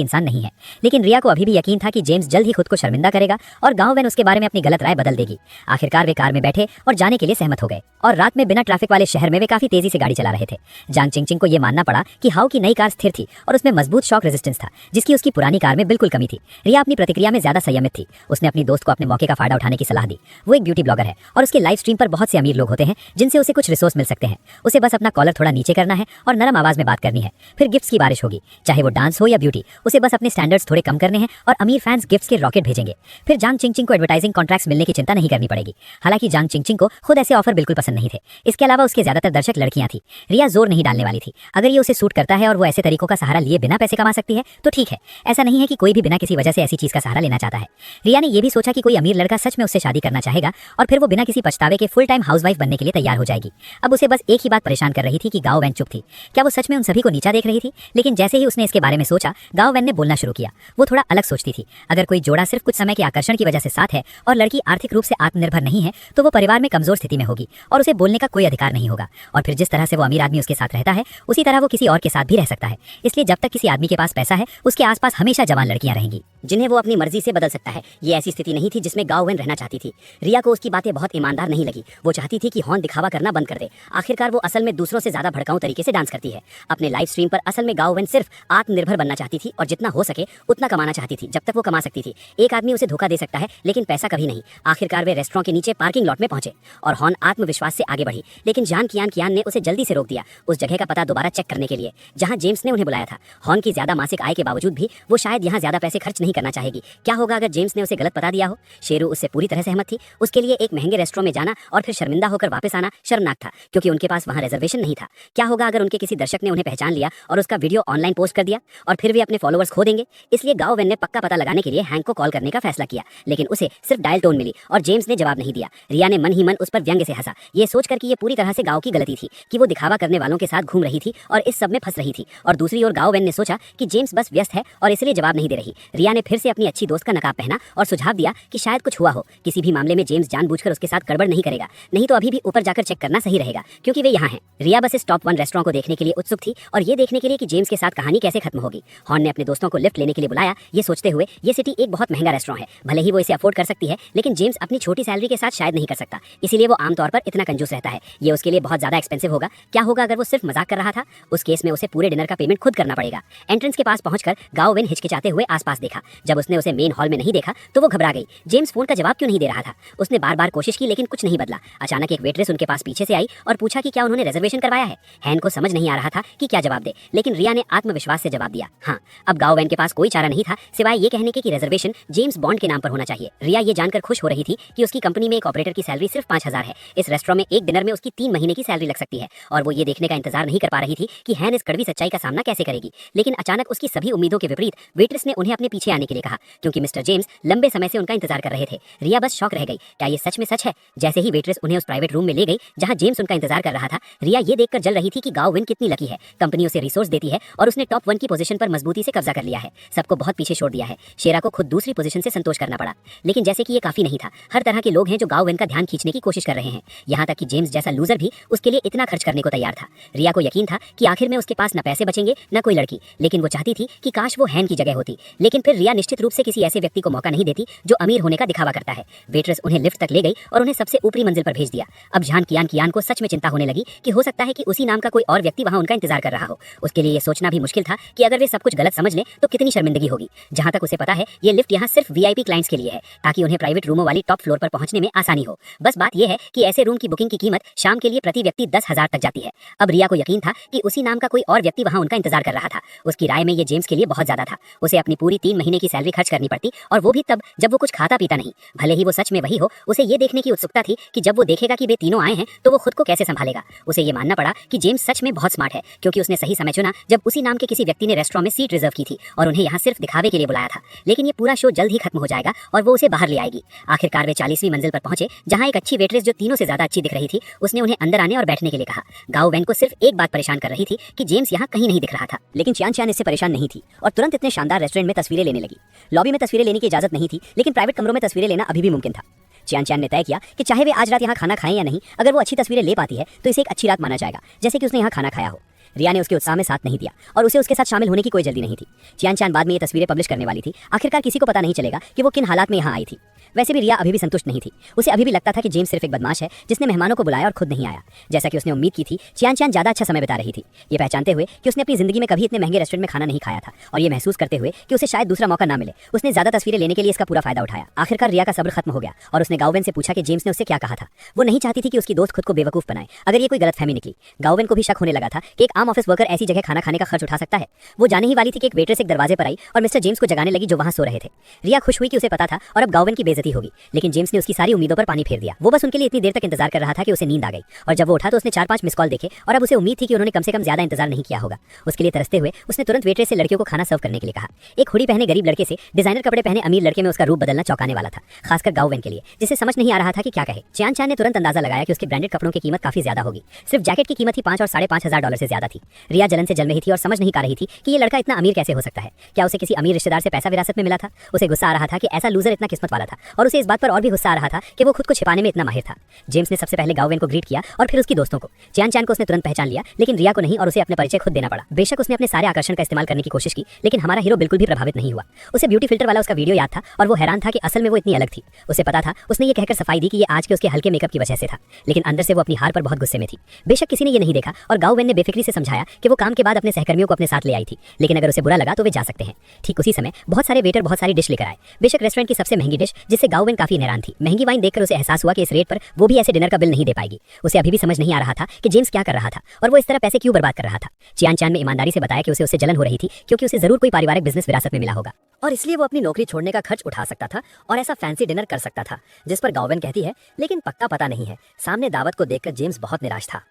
इंसान नहीं है। लेकिन रिया को अभी भी यकीन था कि जेम्स जल्द ही खुद को शर्मिंदा करेगा और गाओ वेन उसके बारे में अपनी गलत राय बदल देगी। आखिरकार वे कार में बैठे और जाने के लिए सहमत हो गए और रात में बिना ट्रैफिक वाले शहर में वे काफी तेजी से गाड़ी चला रहे थे। जांग चिंगचिंग को यह मानना पड़ा कि हाउ की नई कार स्थिर थी और उसमें मजबूत शॉक रेजिस्टेंस था, जिसकी उसकी पुरानी कार में बिल्कुल कमी थी। रिया अपनी प्रतिक्रिया में ज्यादा संयमित थी। उसने अपनी दोस्त दोस्त को अपने मौके का फायदा उठाने की सलाह दी। वो एक ब्यूटी ब्लॉगर है और उसके लाइव स्ट्रीम पर बहुत से अमीर लोग होते हैं जिनसे उसे कुछ रिसोर्स मिल सकते हैं। उसे बस अपना कॉलर थोड़ा नीचे करना है और नरम आवाज में बात करनी है, फिर गिफ्ट्स की बारिश होगी, चाहे वो डांस हो या ब्यूटी। उसे बस अपने स्टैंडर्ड्स थोड़े कम करने हैं और अमीर फैंस गिफ्ट्स के रॉकेट भेजेंगे। फिर जांग चिंग चिंग को एडवर्टाइजिंग कॉन्ट्रैक्ट्स मिलने की चिंता नहीं करनी पड़ेगी। हालांकि जांग चिंग चिंग को खुद ऐसे ऑफर बिल्कुल पसंद नहीं थे। इसके अलावा उसके ज्यादातर दर्शक लड़कियां थी। रिया जोर नहीं डालने वाली थी। अगर ये उसे सूट करता है और वो ऐसे तरीकों का सहारा लिए बिना पैसे कमा सकती है तो ठीक है। ऐसा नहीं है कि कोई भी बिना किसी वजह से ऐसी चीज का सहारा लेना चाहता है। रिया ने यह भी सोचा कि कोई अमीर लड़का सच में उससे शादी करना चाहेगा और फिर वो बिना किसी पछतावे के फुल टाइम हाउसवाइफ बनने के लिए तैयार हो जाएगी। अब उसे बस एक ही बात परेशान कर रही थी कि गाओ वैन चुप थी। क्या वो सच में उन सभी को नीचा देख रही थी? लेकिन जैसे ही उसने इसके बारे में सोचा, गाओ वैन ने बोलना शुरू किया। वो थोड़ा अलग सोचती थी। अगर कोई जोड़ा सिर्फ कुछ समय के आकर्षण की वजह से साथ है और लड़की आर्थिक रूप से आत्मनिर्भर नहीं है तो वो परिवार में कमजोर स्थिति में होगी और उसे बोलने का कोई अधिकार नहीं होगा। और फिर जिस तरह से वो अमीर आदमी उसके साथ रहता है उसी तरह वो किसी और के साथ भी रह सकता है। इसलिए जब तक किसी आदमी के पास पैसा है उसके आसपास हमेशा जवान लड़कियां रहेंगी जिन्हें वो अपनी मर्जी से बदल सकता है। ये ऐसी स्थिति नहीं थी जिसमें गाओ वैन रहना चाहती थी। रिया को उसकी बातें बहुत ईमानदार नहीं लगी। वो चाहती थी कि हॉर्न दिखावा करना बंद कर दे। आखिरकार वो असल में दूसरों से ज्यादा भड़काऊ तरीके से डांस करती है। अपने लाइव स्ट्रीम पर असल में गाओ वैन सिर्फ आत्मनिर्भर बनना चाहती थी और जितना हो सके उतना कमाना चाहती थी जब तक वो कमा सकती थी। एक आदमी उसे धोखा दे सकता है लेकिन पैसा कभी नहीं। आखिरकार वे रेस्टोरेंट के नीचे पार्किंग लॉट में पहुंचे और हॉर्न आत्मविश्वास से आगे बढ़ी। लेकिन जान कियान ने उसे जल्दी से रोक दिया, उस जगह का पता दोबारा चेक करने के लिए जहां जेम्स ने उन्हें बुलाया था। हॉर्न की ज्यादा मासिक आय के बावजूद भी वो शायद यहाँ ज्यादा पैसे खर्च नहीं करना चाहेगी। क्या होगा अगर जेम्स ने उसे गलत पता दिया हो? शेरू उससे पूरी तरह सहमत थी। उसके लिए एक महंगे रेस्टोरेंट में जाना और फिर शर्मिंदा होकर वापस आना शर्मनाक था क्योंकि उनके पास वहां रिजर्वेशन नहीं था। क्या होगा अगर उनके किसी दर्शक ने उन्हें पहचान लिया और उसका वीडियो ऑनलाइन पोस्ट कर दिया और फिर वे अपने फॉलोअर्स खो देंगे? इसलिए गाओ वैन ने पक्का पता लगाने के लिए हैंक को कॉल करने का फैसला किया, लेकिन उसे सिर्फ डायल टोन मिली और जेम्स ने जवाब नहीं दिया। रिया ने मन ही मन उस पर व्यंग्य से हंसा, ये सोचकर कि ये पूरी तरह से गाओ की गलती थी कि वो दिखावा करने वालों के साथ घूम रही थी और इस सब में फंस रही थी। और दूसरी ओर गाओ वैन ने सोचा कि जेम्स बस व्यस्त है और इसलिए जवाब नहीं दे रही। रिया ने फिर से अपनी अच्छी दोस्त का नकाब पहना और सुझाव दिया कि शायद कुछ हुआ हो। किसी भी मामले में जेम्स जानबूझकर उसके साथ गड़बड़ नहीं करेगा, नहीं तो अभी भी ऊपर जाकर चेक करना सही रहेगा क्योंकि वे यहाँ हैं। रिया बस इस टॉप 1 रेस्टोरेंट को देखने के लिए उत्सुक थी और ये देखने के लिए कि जेम्स के साथ कहानी कैसे खत्म होगी। हॉर्न ने अपने दोस्तों को लिफ्ट लेने के लिए बुलाया, ये सोचते हुए ये सिटी एक बहुत महंगा रेस्टोरेंट है। भले ही वो इसे अफोर्ड कर सकती है लेकिन जेम्स अपनी छोटी सैलरी के साथ शायद नहीं कर सकता, इसीलिए वो आमतौर पर इतना कंजूस रहता है। ये उसके लिए बहुत ज्यादा एक्सपेंसिव होगा। क्या होगा अगर वो सिर्फ मजाक कर रहा था? उस केस में उसे पूरे डिनर का पेमेंट खुद करना पड़ेगा। एंट्रेंस के पास पहुंचकर गाओ वैन हिचकिचाते हुए आसपास देखा। जब उसने उसे मेन हॉल में नहीं देखा तो वो घबरा गई। जेम्स फोन का जवाब क्यों नहीं दे रहा था? उसने बार बार कोशिश की लेकिन कुछ नहीं बदला। अचानक एक वेट्रेस उनके पास पीछे से आई और पूछा कि क्या उन्होंने रिजर्वेशन करवाया है। हैन को समझ नहीं आ रहा था कि क्या जवाब दे, लेकिन रिया ने आत्मविश्वास से जवाब दिया, हाँ। अब गाओ वैन के पास कोई चारा नहीं था सिवाय ये कहने के कि रिजर्वेशन जेम्स बॉन्ड के नाम पर होना चाहिए। रिया ये जानकर खुश हो रही थी कि उसकी कंपनी में एक ऑपरेटर की सैलरी सिर्फ 5000 है। इस रेस्टोरेंट में एक डिनर में उसकी 3 महीने की सैलरी लग सकती है और वो ये देखने का इंतजार नहीं कर पा रही थी कि हैन इस कड़वी सच्चाई का सामना कैसे करेगी। लेकिन अचानक उसकी सभी उम्मीदों के विपरीत वेट्रेस ने उन्हें अपने पीछे आने के लिए कहा क्योंकि मिस्टर जेम्स लंबे समय से उनका इंतजार कर रहे थे। रिया बस शॉक रह गई, क्या ये सच में सच है? जैसे ही वेट्रेस उन्हें उस प्राइवेट रूम में ले गई जहां जेम्स उनका इंतजार कर रहा था, रिया ये देखकर जल रही थी कि गाओ वैन कितनी लकी है। कंपनी उसे रिसोर्स देती है और उसने टॉप 1 की पोजीशन पर मजबूती से कब्जा कर लिया है। सबको बहुत पीछे छोड़ दिया है। शेरा को खुद दूसरी पोजीशन से संतोष करना पड़ा। लेकिन जैसे कि ये काफी नहीं था, हर तरह के लोग हैं जो गाओ वैन का ध्यान खींचने की कोशिश कर रहे हैं। यहाँ तक कि जेम्स जैसा लूजर भी उसके लिए इतना खर्च करने को तैयार था। रिया को यकीन था कि आखिर में उसके पास न पैसे बचेंगे न कोई लड़की, लेकिन वो चाहती थी कि काश वो हैन की जगह होती। लेकिन फिर रिया निश्चित रूप से किसी ऐसे व्यक्ति को मौका नहीं देती जो अमीर होने का दिखावा करता है। वेट्रेस उन्हें लिफ्ट तक ले गई और उन्हें सबसे ऊपरी मंजिल पर भेज दिया। अब जान कियान को सच में चिंता होने लगी कि हो सकता है कि उसी नाम का कोई और व्यक्ति वहां उनका इंतजार कर रहा हो। उसके लिए ये सोचना भी मुश्किल था कि अगर वे सब कुछ गलत समझ लें तो कितनी शर्मिंदगी होगी। जहां तक उसे पता है ये लिफ्ट यहाँ सिर्फ वीआईपी क्लाइंट्स के लिए है ताकि उन्हें प्राइवेट रूमों वाली टॉप फ्लोर पर पहुंचने में आसानी हो। बस बात यह है कि ऐसे रूम की बुकिंग की कीमत शाम के लिए प्रति व्यक्ति 10,000 तक जाती है। अब रिया को यकीन था कि उसी नाम का कोई और व्यक्ति वहां उनका इंतजार कर रहा था। उसकी राय में ये जेम्स के लिए बहुत ज्यादा था। उसे अपनी पूरी 3 महीने की सैलरी खर्च करनी पड़ती और वो भी तब जब वो कुछ खाता पीता नहीं। भले ही वो सच में वही हो, उसे ये देखने की उत्सुकता थी कि जब वो देखेगा कि वे तीनों आए हैं तो वो खुद को कैसे संभालेगा। उसे ये मानना पड़ा कि जेम्स सच में बहुत स्मार्ट है क्योंकि उसने सही समय चुना जब उसी नाम के किसी व्यक्ति ने रेस्टोरेंट में सीट रिजर्व की थी और उन्हें यहाँ सिर्फ दिखावे के लिए बुलाया था। लेकिन ये पूरा शो जल्द ही खत्म हो जाएगा और वो उसे बाहर ले आएगी। आखिरकार वे 40वीं मंजिल पर पहुंचे जहां एक अच्छी वेट्रेस जो तीनों से ज्यादा अच्छी दिख रही थी, उसने उन्हें अंदर आने और बैठने के लिए कहा। गाओ वैन को सिर्फ एक बात परेशान कर रही थी कि जेम्स यहाँ कहीं नहीं दिख रहा था। लेकिन चियान इससे परेशान नहीं थी और तुरंत इतने शानदार रेस्टोरेंट में तस्वीरें लेने लगी। लॉबी में तस्वीरें लेने की इजाजत नहीं थी लेकिन प्राइवेट कमरों में तस्वीरें लेना अभी भी मुमकिन था। चियान ने तय किया कि चाहे वे आज रात यहाँ खाना खाएं या नहीं, अगर वो अच्छी तस्वीरें ले पाती है तो इसे एक अच्छी रात माना जाएगा, जैसे कि उसने यहाँ खाना खाया हो। रिया ने उसके उत्साह में साथ नहीं दिया और उसे उसके साथ शामिल होने की कोई जल्दी नहीं थी। चियान बाद में ये तस्वीरें पब्लिश करने वाली थी। आखिरकार किसी को पता नहीं चलेगा कि वो किन हालात में यहाँ आई थी। वैसे भी रिया अभी भी संतुष्ट नहीं थी। उसे अभी भी लगता था कि जेम्स सिर्फ एक बदमाश है जिसने मेहमानों को बुलाया और खुद नहीं आया। जैसा कि उसने उम्मीद की थी, चियान चियान ज्यादा अच्छा समय बिता रही थी, ये पहचानते हुए कि उसने अपनी जिंदगी में कभी इतने महंगे रेस्टोरेंट में खाना नहीं खाया था, और ये महसूस करते हुए कि उसे शायद दूसरा मौका ना मिले। उसने ज्यादा तस्वीरें लेने के लिए इसका पूरा फायदा उठाया। आखिरकार रिया का सब्र खत्म हो गया और उसने गाउवेन से पूछा कि जेम्स ने उससे क्या कहा था। वो नहीं चाहती थी कि उसकी दोस्त खुद को बेवकूफ बनाए अगर ये कोई गलतफहमी निकली। गाउवेन को भी शक होने लगा था कि एक आम ऑफिस वर्कर ऐसी जगह खाना खाने का खर्च उठा सकता है। वो जाने ही वाली थी कि एक वेट्रेस एक दरवाजे पर आई और मिस्टर जेम्स को जगाने लगी जो वहां सो रहे थे। रिया खुश हुई कि उसे पता था और अब गाउवेन की बेइज्जती होगी, लेकिन जेम्स ने उसकी सारी उम्मीदों पर पानी फेर दिया। वो बस उनके लिए इतनी देर तक इंतजार कर रहा था कि उसे नींद आ गई, और जब वो उठा तो उसने 4-5 मिस कॉल देखे और अब उसे उम्मीद थी कि उन्होंने कम से कम ज्यादा इंतजार नहीं किया होगा। उसके लिए तरसते हुए उसने तुरंत वेट्रेस से लड़कियों को खाना सर्व करने के लिए कहा। एक हुडी पहने गरीब लड़के से डिजाइनर कपड़े पहने अमीर लड़के में उसका रूप बदलना चौंकाने वाला था, खासकर गाउवेन के लिए जिसे समझ नहीं आ रहा था कि क्या कहे। चियान चियान ने तुरंत अंदाजा लगाया कि उसके ब्रांडेड कपड़ों की कीमत काफी ज्यादा होगी। सिर्फ जैकेट की कीमत ही 5 और $5,500 से ज्यादा थी। रिया जलन से जल रही थी और समझ नहीं पा रही थी कि ये लड़का इतना अमीर कैसे हो सकता है। क्या उसे किसी अमीर रिश्तेदार से पैसा विरासत में मिला था? उसे गुस्सा आ रहा था कि ऐसा लूजर इतना किस्मत वाला था, और उसे इस बात पर और भी गुस्सा आ रहा था कि वो खुद को छिपाने में इतना माहिर था। जेम्स ने सबसे पहले गाउवेन को ग्रीट किया और फिर उसकी दोस्तों को। चियान चियान को उसने तुरंत पहचान लिया, लेकिन रिया को नहीं, और उसे अपने परिचय खुद देना पड़ा। बेशक उसने अपने सारे आकर्षण का इस्तेमाल करने की कोशिश की, लेकिन हमारा हीरो बिल्कुल भी प्रभावित नहीं हुआ। उसे ब्यूटी फिल्टर वाला उसका वीडियो याद था और वो हैरान था कि असल में वो इतनी अलग थी। उसे पता था, उसने ये कहकर सफाई दी कि ये आज के उसके हल्के मेकअप की वजह से था, लेकिन अंदर से वो अपनी हार पर बहुत गुस्से में थी। बेशक किसी ने ये नहीं देखा और गाउवेन ने बेफिक्री से समझाया कि वो काम के बाद अपने सहकर्मियों को अपने साथ ले आई थी, लेकिन अगर उसे बुरा लगा तो वे जा सकते हैं। ठीक उसी समय बहुत सारे वेटर बहुत सारी डिश लेकर आए। बेशक रेस्टोरेंट की सबसे महंगी डिश, जिससे गाउवेन काफी हैरान थी। महंगी वाइन देखकर उसे एहसास हुआ कि इस रेट पर वो भी ऐसे डिनर का बिल नहीं दे पाएगी। उसे अभी भी समझ नहीं आ रहा था कि जेम्स क्या कर रहा था और वो इस तरह पैसे क्यों बर्बाद कर रहा था। चियान चियान ने ईमानदारी से बताया कि उसे उससे जलन हो रही थी, क्योंकि उसे जरूर कोई पारिवारिक बिजनेस विरासत में मिला होगा और इसलिए वो अपनी नौकरी छोड़ने का खर्च उठा सकता था और ऐसा फैंसी डिनर कर सकता था। जिस पर गाउवेन कहती है, लेकिन पक्का पता नहीं है। सामने दावत को देखकर जेम्स बहुत निराश था।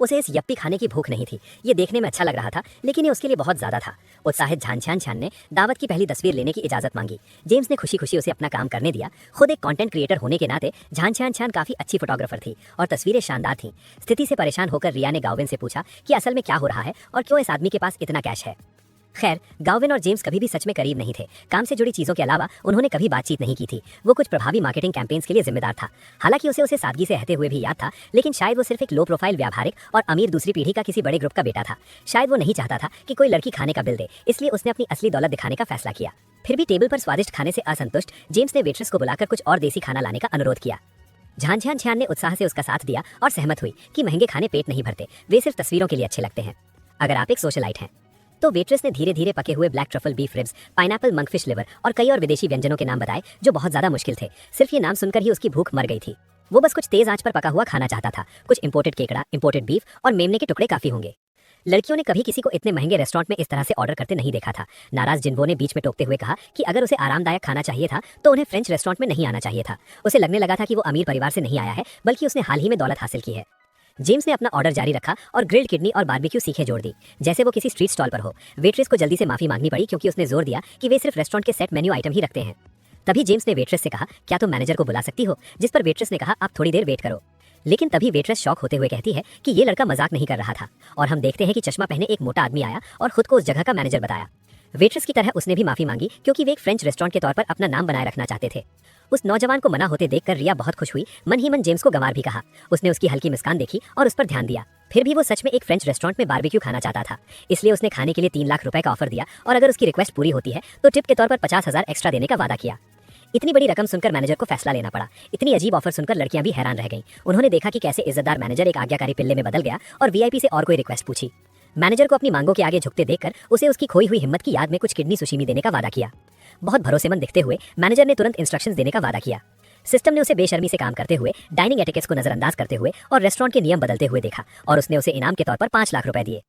उसे इस यप्पी खाने की भूख नहीं थी। ये देखने में अच्छा लग रहा था, लेकिन ये उसके लिए बहुत ज्यादा था। उत्साहित झान छियान ने दावत की पहली तस्वीर लेने की इजाजत मांगी। जेम्स ने खुशी खुशी उसे अपना काम करने दिया। खुद एक कंटेंट क्रिएटर होने के नाते झान छियान काफी अच्छी फोटोग्राफर थी और तस्वीरें शानदार थीं। स्थिति से परेशान होकर रिया ने गाउवेन से पूछा कि असल में क्या हो रहा है और क्यों इस आदमी के पास इतना कैश है। खैर, गाउवेन और जेम्स कभी भी सच में करीब नहीं थे। काम से जुड़ी चीजों के अलावा उन्होंने कभी बातचीत नहीं की थी। वो कुछ प्रभावी मार्केटिंग कैंपेन्स के लिए जिम्मेदार था। हालांकि उसे सादगी से रहते हुए भी याद था, लेकिन शायद वो सिर्फ एक लो प्रोफाइल व्यावहारिक और अमीर दूसरी पीढ़ी का किसी बड़े ग्रुप का बेटा था। शायद वो नहीं चाहता था कि कोई लड़की खाने का बिल दे, इसलिए उसने अपनी असली दौलत दिखाने का फैसला किया। फिर भी टेबल पर स्वादिष्ट खाने से असंतुष्ट जेम्स ने वेट्रेस को बुलाकर कुछ और देसी खाना लाने का अनुरोध किया। झान छियान ने उत्साह से उसका साथ दिया और सहमत हुई कि महंगे खाने पेट नहीं भरते, वे सिर्फ तस्वीरों के लिए अच्छे लगते हैं। अगर आप एक सोशलाइट हैं तो वेट्रेस ने धीरे धीरे पके हुए black truffle beef ribs, pineapple monkfish liver और कई और विदेशी व्यंजनों के नाम बताए जो बहुत ज्यादा मुश्किल थे। सिर्फ ये नाम सुनकर ही उसकी भूख मर गई थी। वो बस कुछ तेज आंच पर पका हुआ खाना चाहता था। कुछ इंपोर्टेड केकड़ा, इंपोर्टेड बीफ और मेमने के टुकड़े काफी होंगे। लड़कियों ने कभी किसी को इतने महंगे रेस्टोरेंट में इस तरह से ऑर्डर करते नहीं देखा था। नाराज जिन्वो ने बीच में टोकते हुए कहा कि अगर उसे आरामदायक खाना चाहिए था तो उन्हें फ्रेंच रेस्टोरेंट में नहीं आना चाहिए था। उसे लगने लगा था कि वो अमीर परिवार से नहीं आया है, बल्कि उसने हाल ही में दौलत हासिल की है। जेम्स ने अपना ऑर्डर जारी रखा और ग्रिल्ड किडनी और बारबेक्यू सीखे जोड़ दी, जैसे वो किसी स्ट्रीट स्टॉल पर हो। वेट्रेस को जल्दी से माफी मांगनी पड़ी, क्योंकि उसने जोर दिया कि वे सिर्फ रेस्टोरेंट के सेट मेन्यू आइटम ही रखते हैं। तभी जेम्स ने वेट्रेस से कहा, क्या तुम मैनेजर को बुला सकती हो? जिस पर वेट्रेस ने कहा, आप थोड़ी देर वेट करो। लेकिन तभी वेट्रेस शॉक होते हुए कहती है कि ये लड़का मजाक नहीं कर रहा था, और हम देखते हैं कि चश्मा पहने एक मोटा आदमी आया और खुद को उस जगह का मैनेजर बताया। वेट्रेस की तरह उसने भी माफी मांगी, क्योंकि वे एक फ्रेंच रेस्टोरेंट के तौर पर अपना नाम बनाए रखना चाहते थे। उस नौजवान को मना होते देखकर रिया बहुत खुश हुई। मन ही मन जेम्स को गंवार भी कहा। उसने उसकी हल्की मुस्कान देखी और उस पर ध्यान दिया। फिर भी वो सच में एक फ्रेंच रेस्टोरेंट में बारबेक्यू खाना चाहता था, इसलिए उसने खाने के लिए 3 लाख रुपए का ऑफर दिया और अगर उसकी रिक्वेस्ट पूरी होती है तो टिप के तौर पर 50,000 एक्स्ट्रा देने का वादा किया। इतनी बड़ी रकम सुनकर मैनेजर को फैसला लेना पड़ा। इतनी अजीब ऑफर सुनकर लड़कियां भी हैरान रह गईं। उन्होंने देखा कि कैसे इज्जतदार मैनेजर एक आज्ञाकारी पिल्ले में बदल गया और वीआईपी से और कोई रिक्वेस्ट पूछी। मैनेजर को अपनी मांगों के आगे झुकते देखकर उसे उसकी खोई हुई हिम्मत की याद में कुछ किडनी सुशीमी देने का वादा किया। बहुत भरोसेमंद दिखते हुए मैनेजर ने तुरंत इंस्ट्रक्शंस देने का वादा किया। सिस्टम ने उसे बेशर्मी से काम करते हुए, डाइनिंग एटिकेट्स को नजरअंदाज करते हुए और रेस्टोरेंट के नियम बदलते हुए देखा, और उसने उसे इनाम के तौर पर 5 लाख रुपए दिए।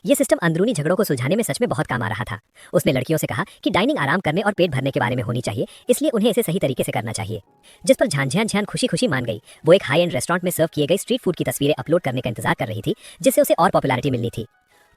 ये सिस्टम अंदरूनी झगड़ों को सुलझाने में सच में बहुत काम आ रहा था। उसने लड़कियों से कहा कि डाइनिंग आराम करने और पेट भरने के बारे में होनी चाहिए, इसलिए उन्हें इसे सही तरीके से करना चाहिए। जिस पर झान खुशी खुशी मान गई। वो एक हाई एंड रेस्टोरेंट में सर्व किए गए स्ट्रीट फूड की तस्वीरें अपलोड करने का इंतजार कर रही थी, जिससे उसे और पॉपुलैरिटी मिलनी थी।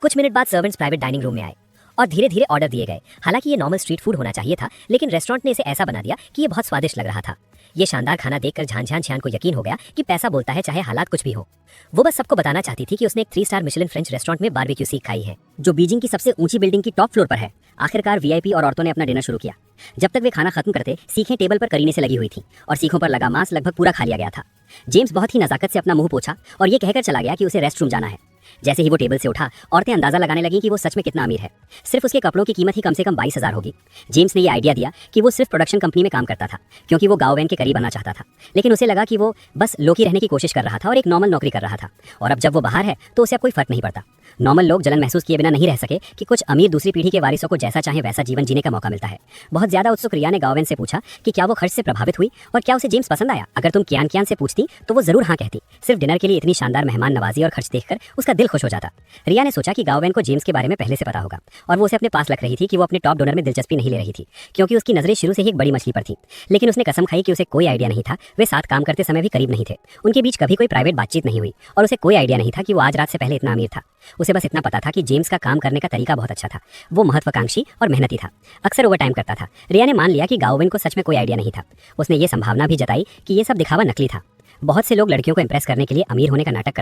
कुछ मिनट बाद सर्वेंट्स प्राइवेट डाइनिंग रूम में आए और धीरे धीरे ऑर्डर दिए गए। हालांकि ये नॉर्मल स्ट्रीट फूड होना चाहिए था, लेकिन रेस्टोरेंट ने इसे ऐसा बना दिया कि ये बहुत स्वादिष्ट लग रहा था। ये शानदार खाना देखकर झान को यकीन हो गया कि पैसा बोलता है, चाहे हालात कुछ भी हो। वो बस सबको बताना चाहती थी कि उसने एक 3 स्टार मिशेलिन फ्रेंच रेस्टोरेंट में बारबेक्यू सीख खाई है, जो बीजिंग की सबसे ऊंची बिल्डिंग की टॉप फ्लोर पर है। आखिरकार वीआईपी और औरतों ने अपना डिनर शुरू किया। जब तक वे खाना खत्म करते, सीखें टेबल पर करीने से लगी हुई थी और सीखों पर लगा मांस लगभग पूरा खा लिया गया था। जेम्स बहुत ही नजाकत से अपना मुंह पोंछा और ये कहकर चला गया कि उसे रेस्ट रूम जाना है। जैसे ही वो टेबल से उठा, औरतें अंदाजा लगाने लगी कि वो सच में कितना अमीर है। सिर्फ उसके कपड़ों की कीमत ही कम से कम 22,000 होगी। जेम्स ने ये आइडिया दिया कि वो सिर्फ प्रोडक्शन कंपनी में काम करता था, क्योंकि वो गाओवेन के करीब आना चाहता था। लेकिन उसे लगा कि वो बस लोकी रहने की कोशिश कर रहा था और एक नॉर्मल नौकरी कर रहा था। और अब जब वो बाहर है तो उसे अब कोई फर्क नहीं पड़ता। नॉर्मल लोग जलन महसूस किए बिना नहीं रह सके कि कुछ अमीर दूसरी पीढ़ी के वारिसों को जैसा चाहे वैसा जीवन जीने का मौका मिलता है। बहुत ज्यादा उत्सुक रिया ने गाओवेन से पूछा कि क्या वो खर्च से प्रभावित हुई और क्या उसे जेम्स पसंद आया। अगर तुम कियान कियान से पूछती तो वो जरूर हाँ कहती। सिर्फ डिनर के लिए इतनी शानदार मेहमान नवाजी और खर्च देखकर उसका दिल खुश हो जाता। रिया ने सोचा कि गाओवेन को जेम्स के बारे में पहले से पता होगा और वो उसे अपने पास रख रही थी कि वो अपने टॉप डोनर में दिलचस्पी नहीं ले रही थी, क्योंकि उसकी नजरें शुरू से ही एक बड़ी मछली पर थी। लेकिन उसने कसम खाई कि उसे कोई आइडिया नहीं था, वे साथ काम करते समय भी करीब नहीं थे, उनके बीच कभी कोई प्राइवेट बातचीत नहीं हुई और उसे कोई आइडिया नहीं था कि वो आज रात से पहले इतना अमीर था। उसे बस इतना पता था कि जेम्स का काम करने का तरीका बहुत अच्छा था। वो महत्वाकांक्षी और मेहनती था, अक्सर ओवर टाइम करता था। रिया ने मान लिया कि गाओवेन को सच में कोई आइडिया नहीं था। उसने ये संभावना भी जताई कि ये सब दिखावा नकली था। बहुत से लोग लड़कियों को इंप्रेस करने के लिए अमीर होने का नाटक